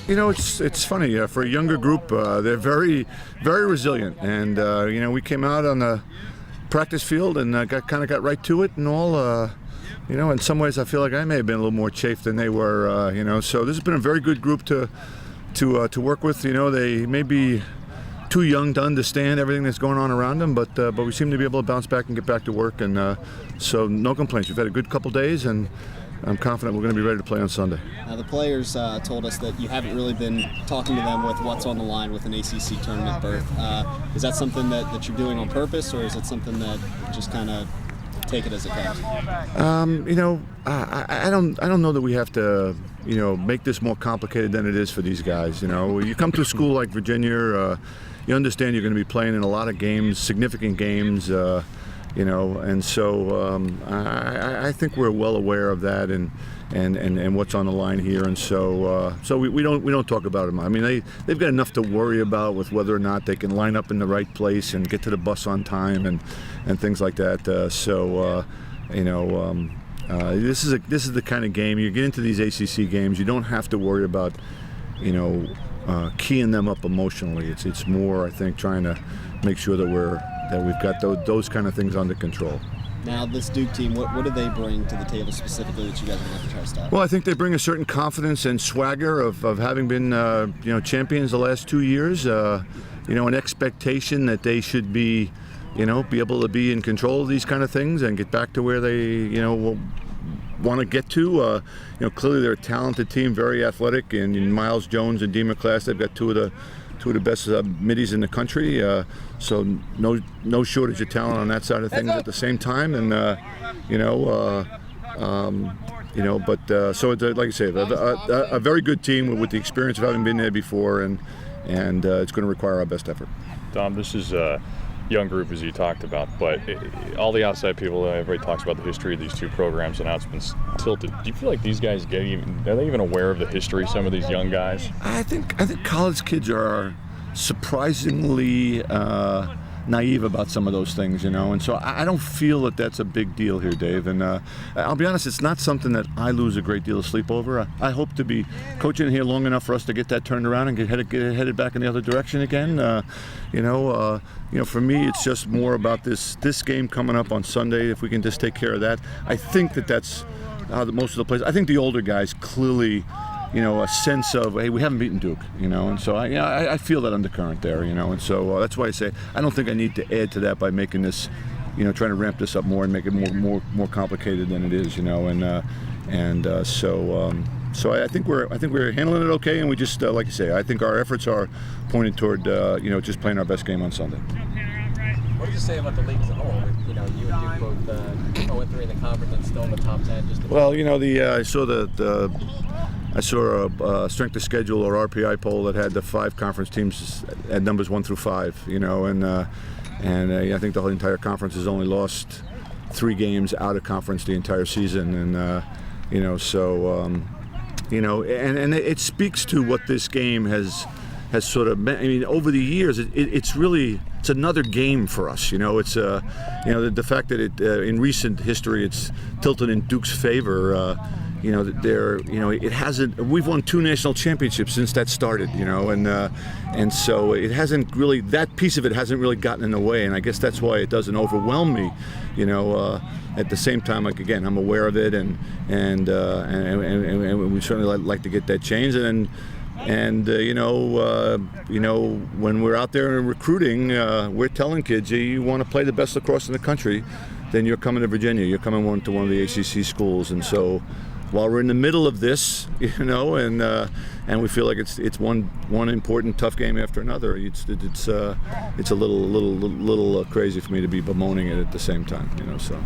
It's funny for a younger group. They're very resilient, and we came out on the practice field and got right to it and all. In some ways I feel like I may have been a little more chafed than they were. So this has been a very good group to work with. They may be too young to understand everything that's going on around them, but we seem to be able to bounce back and get back to work, and so no complaints. We've had a good couple days, and I'm confident we're going to be ready to play on Sunday. Now, the players told us that you haven't really been talking to them with what's on the line with an ACC tournament berth. Is that something that you're doing on purpose, or is it something that just kind of take it as it comes? I don't know that we have to make this more complicated than it is for these guys. You come to a school like Virginia, you understand you're going to be playing in a lot of games, significant games. And so I think we're well aware of that and what's on the line here, and so we don't talk about them. I mean, they've got enough to worry about with whether or not they can line up in the right place and get to the bus on time and things like that. This is the kind of game you get into these ACC games. You don't have to worry about keying them up emotionally. It's more, I think, trying to make sure that we've got those kind of things under control. Now, this Duke team, what do they bring to the table specifically that you guys are going to have to try to stop? Well, I think they bring a certain confidence and swagger of having been champions the last 2 years. An expectation that they should be able to be in control of these kind of things and get back to where they want to get to. Clearly they're a talented team, very athletic, and in Miles Jones and Dean McClass, they've got two of the best middies in the country, so no shortage of talent on that side of things at the same time, and so it's, like I say, a very good team with the experience of having been there before, and it's going to require our best effort. Dom, this is a young group, as you talked about, but all the outside people, everybody talks about the history of these two programs and how it's been tilted. Do you feel like these guys are they even aware of the history, some of these young guys? I think college kids are surprisingly naive about some of those things, and so I don't feel that that's a big deal here, Dave, and I'll be honest, it's not something that I lose a great deal of sleep over. I hope to be coaching here long enough for us to get that turned around and get headed back in the other direction again. For me, it's just more about this game coming up on Sunday. If we can just take care of that, I think that's how most of the players. I think the older guys clearly, a sense of, hey, we haven't beaten Duke, and so I feel that undercurrent there, and so that's why I say I don't think I need to add to that by making this, trying to ramp this up more and make it more complicated than it is, So I think we're handling it okay, and we just like you say, I think our efforts are pointed toward just playing our best game on Sunday. What did you say about the league as a whole? You and Duke both 0-3 in the conference and still in the top 10. Well, I saw a strength of schedule or RPI poll that had the 5 conference teams at numbers 1 through 5. And I think the whole entire conference has only lost 3 games out of conference the entire season, and and it speaks to what this game has sort of meant. I mean, over the years, it's another game for us. It's the fact that in recent history it's tilted in Duke's favor. It hasn't. We've won 2 national championships since that started. And so it hasn't really. That piece of it hasn't really gotten in the way, and I guess that's why it doesn't overwhelm me. At the same time, like again, I'm aware of it, and we certainly like to get that changed. And when we're out there recruiting, we're telling kids, you want to play the best lacrosse in the country, then you're coming to Virginia. You're coming to one of the ACC schools, and so. While we're in the middle of this, and we feel like it's one important tough game after another, it's a little crazy for me to be bemoaning it at the same time, So.